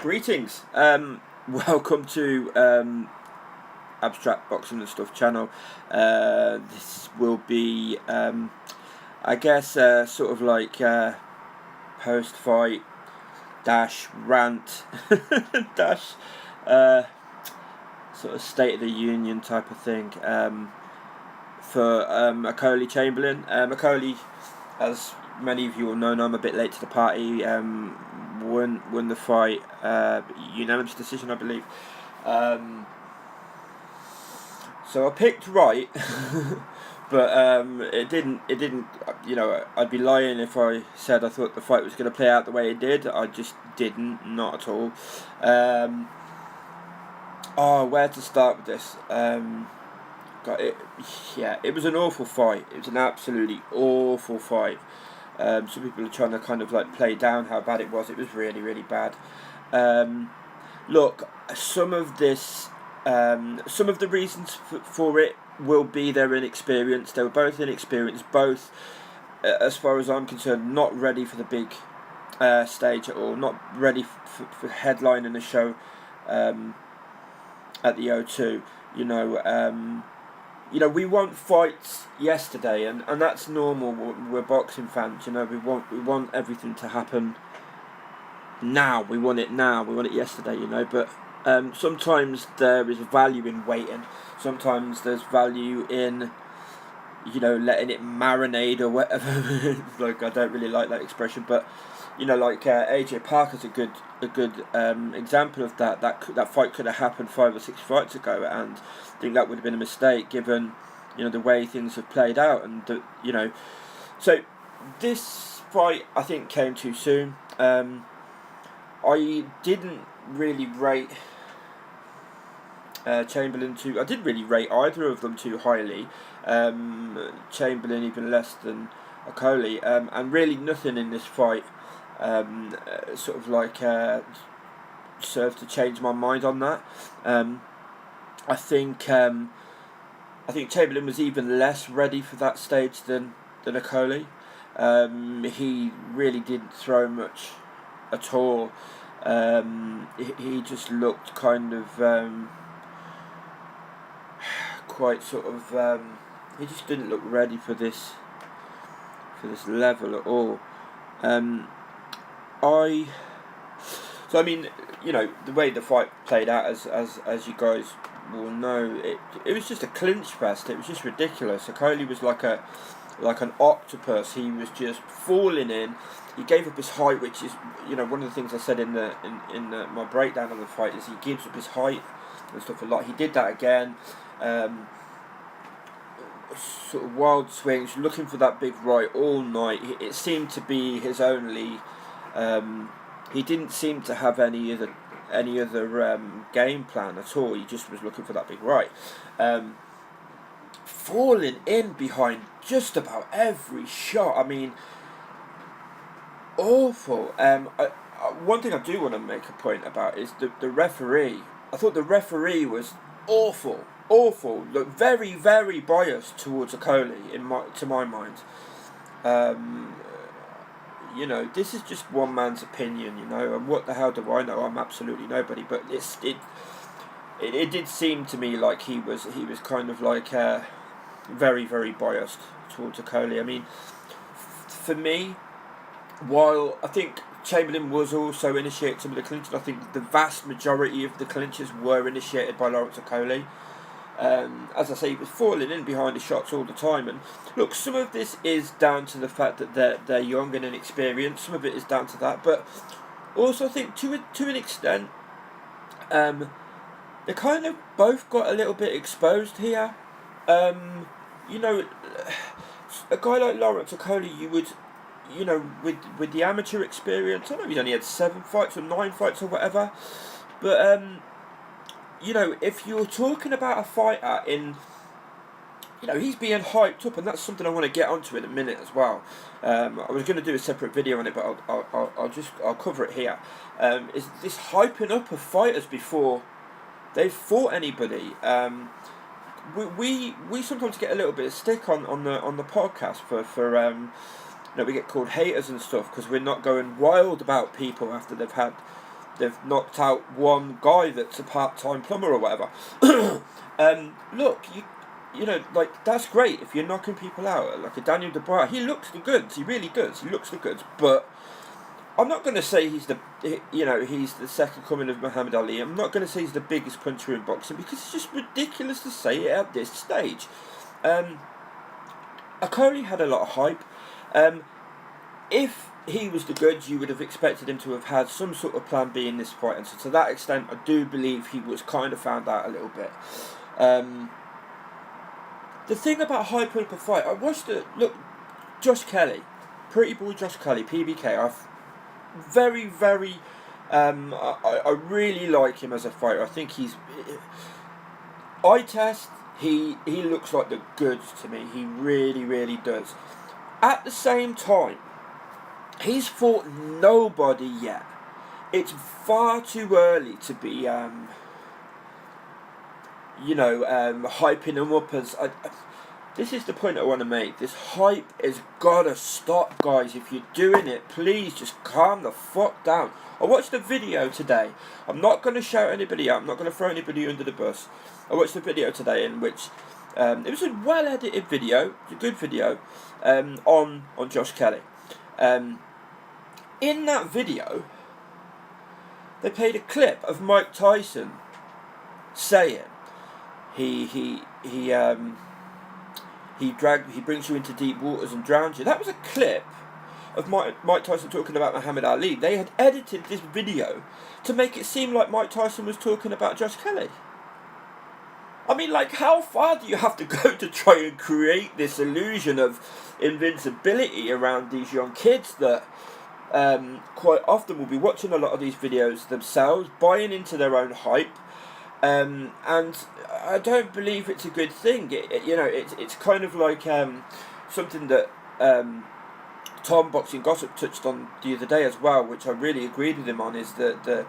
Greetings. Welcome to Abstract Boxing and Stuff channel. This will be, I guess, sort of like post-fight dash rant dash sort of State of the Union type of thing for Okolie Chamberlain. Okolie, as many of you will know, I'm a bit late to the party. Won the fight, unanimous decision, I believe. So I picked right, but it didn't. You know, I'd be lying if I said I thought the fight was going to play out the way it did. I just didn't, not at all. Where to start with this? It was an awful fight. It was an absolutely awful fight. Some people are trying to kind of like play down how bad it was. It was really, really bad. Look, some of the reasons for it will be their inexperience. They were both inexperienced, both, as far as I'm concerned, not ready for the big stage at all, not ready for headlining a show at the O2. We want fights yesterday, and that's normal. We're boxing fans, we want everything to happen now. We want it now. We want it yesterday, But sometimes there is value in waiting. Sometimes there's value in, letting it marinate or whatever. Like, I don't really like that expression, but AJ Parker's a good example of that. That fight could have happened 5 or 6 fights ago, and I think that would have been a mistake given the way things have played out, and so this fight I think came too soon. I didn't really rate Chamberlain too. I didn't really rate either of them too highly. Chamberlain even less than Okolie, and really nothing in this fight served to change my mind on that. I think Chamberlain was even less ready for that stage than Okolie. He really didn't throw much at all. He just looked kind of quite sort of. He just didn't look ready for this level at all. The way the fight played out, as you guys will know, it was just a clinch fest. It was just ridiculous. Okolie was like an octopus. He was just falling in. He gave up his height, which is one of the things I said in my breakdown of the fight is he gives up his height and stuff a lot. He did that again. Sort of wild swings, looking for that big right all night. It seemed to be his only. He didn't seem to have any other game plan at all. He just was looking for that big right. Falling in behind just about every shot. I mean, awful. One thing I do want to make a point about is the referee. I thought the referee was awful. Look, very, very biased towards Okolie to my mind. This is just one man's opinion, and what the hell do I know? I'm absolutely nobody. But it did seem to me like he was kind of like very, very biased towards Okolie. I mean, for me, while I think Chamberlain was also initiated some of the clinches, I think the vast majority of the clinches were initiated by Lawrence Okolie. As I say, he was falling in behind the shots all the time, and look, some of this is down to the fact that they're young and inexperienced. Some of it is down to that, but also I think to an extent, they kind of both got a little bit exposed here. A guy like Lawrence Okolie, you would, with the amateur experience, I know he's only had 7 fights or 9 fights or whatever, but if you're talking about a fighter in, he's being hyped up, and that's something I want to get onto in a minute as well. I was going to do a separate video on it, but I'll cover it here. Is this hyping up of fighters before they've fought anybody? We sometimes get a little bit of stick on the podcast for we get called haters and stuff because we're not going wild about people after they've had they've knocked out one guy that's a part-time plumber or whatever. Look, you know, like, that's great if you're knocking people out, like a Daniel Dubois. He looks the goods, he really does. He looks the goods, but I'm not going to say he's the second coming of Muhammad Ali. I'm not going to say he's the biggest puncher in boxing, because it's just ridiculous to say it at this stage. Okolie had a lot of hype. If he was the goods, you would have expected him to have had some sort of plan B in this fight, and so to that extent, I do believe he was kind of found out a little bit. The thing about hyping up a fight, I watched it. Look, Josh Kelley, pretty boy Josh Kelley, PBK. I really like him as a fighter. I think he's eye test. He looks like the goods to me. He really does. At the same time, he's fought nobody yet. It's far too early to be hyping him up as. This is the point I want to make. This hype has gotta stop, guys. If you're doing it, please just calm the fuck down. I watched a video today. I'm not going to shout anybody out. I'm not going to throw anybody under the bus. I watched a video today in which it was a well-edited video. It's a good video on Josh Kelley. In that video, they played a clip of Mike Tyson saying he brings you into deep waters and drowns you. That was a clip of Mike Tyson talking about Muhammad Ali. They had edited this video to make it seem like Mike Tyson was talking about Josh Kelley. I mean, like, how far do you have to go to try and create this illusion of invincibility around these young kids that quite often will be watching a lot of these videos themselves, buying into their own hype, and I don't believe it's a good thing. It's kind of like something that Tom Boxing Gossip touched on the other day as well, which I really agreed with him on, is the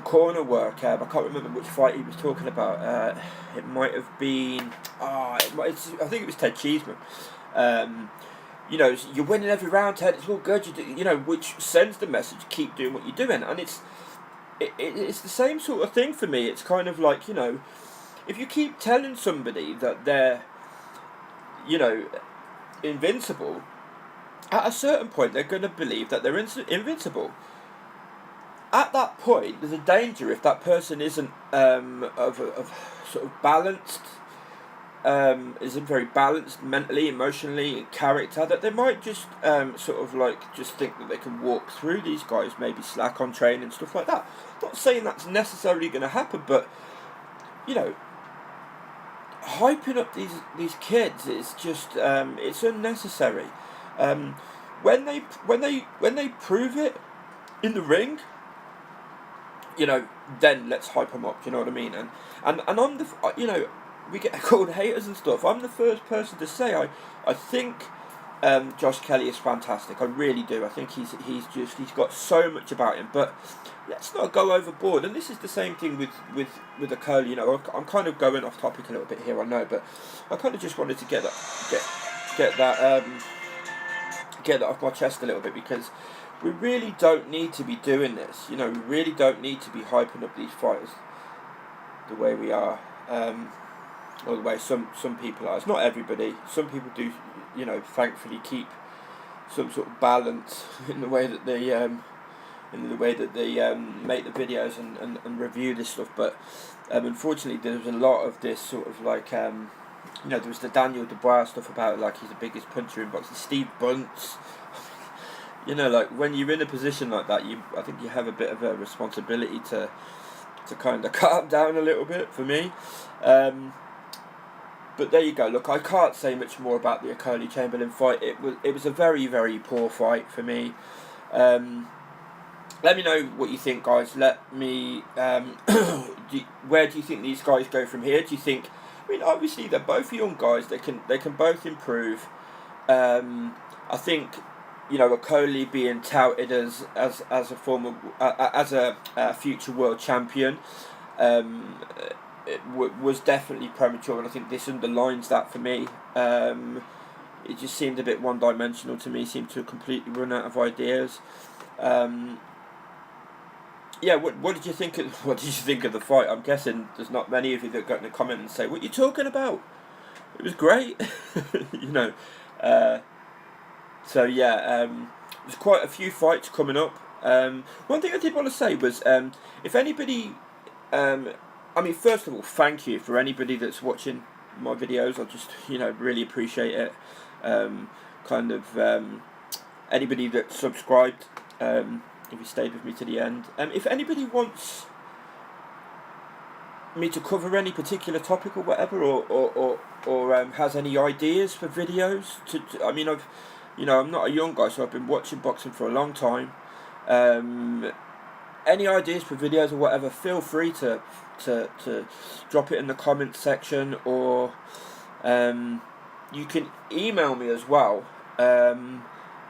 corner work. I can't remember which fight he was talking about. It might have been I think it was Ted Cheeseman. You're winning every round, Ted. It's all good. Which sends the message: keep doing what you're doing. And it's the same sort of thing for me. It's kind of like, if you keep telling somebody that they're, invincible, at a certain point they're going to believe that they're invincible. At that point, there's a danger if that person isn't of sort of balanced, isn't very balanced mentally, emotionally, in character, that they might just just think that they can walk through these guys, maybe slack on training and stuff like that. Not saying that's necessarily going to happen, but hyping up these kids is just it's unnecessary. When they prove it in the ring, then let's hype them up. You know what I mean? And I'm the we get called haters and stuff. I'm the first person to say I think Josh Kelley is fantastic. I really do. I think he's got so much about him. But let's not go overboard. And this is the same thing with Okolie. I'm kind of going off topic a little bit here, I know, but I kind of just wanted to get that off my chest a little bit, because we really don't need to be doing this. We really don't need to be hyping up these fighters the way we are, or the way some people are. It's not everybody. Some people do, thankfully keep some sort of balance in the way that they make the videos and review this stuff. But unfortunately, there's a lot of this sort of like there was the Daniel Dubois stuff about like he's the biggest puncher in boxing. Steve Bunce. Like when you're in a position like that, I think you have a bit of a responsibility to kind of calm down a little bit, for me. But there you go. Look, I can't say much more about the Okolie Chamberlain fight. It was a very, very poor fight for me. Let me know what you think, guys. Let me. Where do you think these guys go from here? Do you think? I mean, obviously they're both young guys. They can both improve. I think. Okolie being touted as a former as a future world champion, it was definitely premature, and I think this underlines that for me. It just seemed a bit one-dimensional to me. Seemed to have completely run out of ideas. yeah, what did you think of what did you think of the fight? I'm guessing there's not many of you that got in the comment and say, "What are you talking about? It was great," you know. Uh, so yeah, there's quite a few fights coming up. One thing I did want to say was, if anybody, um, I mean, first of all, thank you for anybody that's watching my videos. I just, really appreciate it. Um, kind of anybody that subscribed. If you stayed with me to the end. If anybody wants me to cover any particular topic or whatever, or has any ideas for videos, I mean, I'm not a young guy, so I've been watching boxing for a long time. Any ideas for videos or whatever, feel free to drop it in the comments section, or you can email me as well.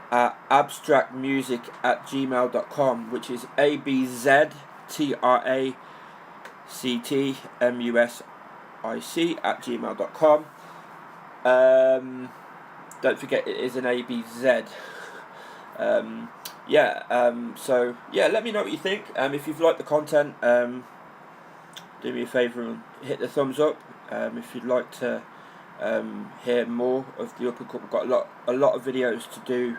At abstractmusic@gmail.com, which is abstractmusic@gmail.com. Don't forget it is an ABZ. So yeah, let me know what you think. If you've liked the content, do me a favour and hit the thumbs up. If you'd like to hear more of the uppercut, we've got a lot of videos to do.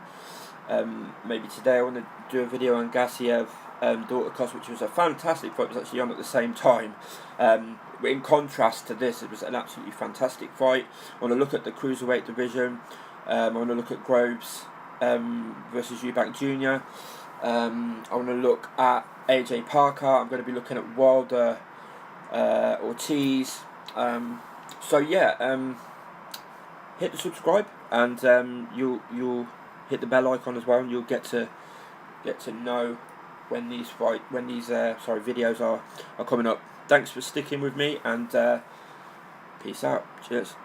Maybe today I want to do a video on Gassiev, Dorticos, which was a fantastic fight. It was actually on at the same time. In contrast to this, it was an absolutely fantastic fight. I want to look at the cruiserweight division. I want to look at Groves versus Eubank Jr. I want to look at AJ Parker. I'm going to be looking at Wilder, Ortiz. Hit the subscribe, and you'll hit the bell icon as well, and you'll get to know when these videos are coming up. Thanks for sticking with me, and peace out. Cheers.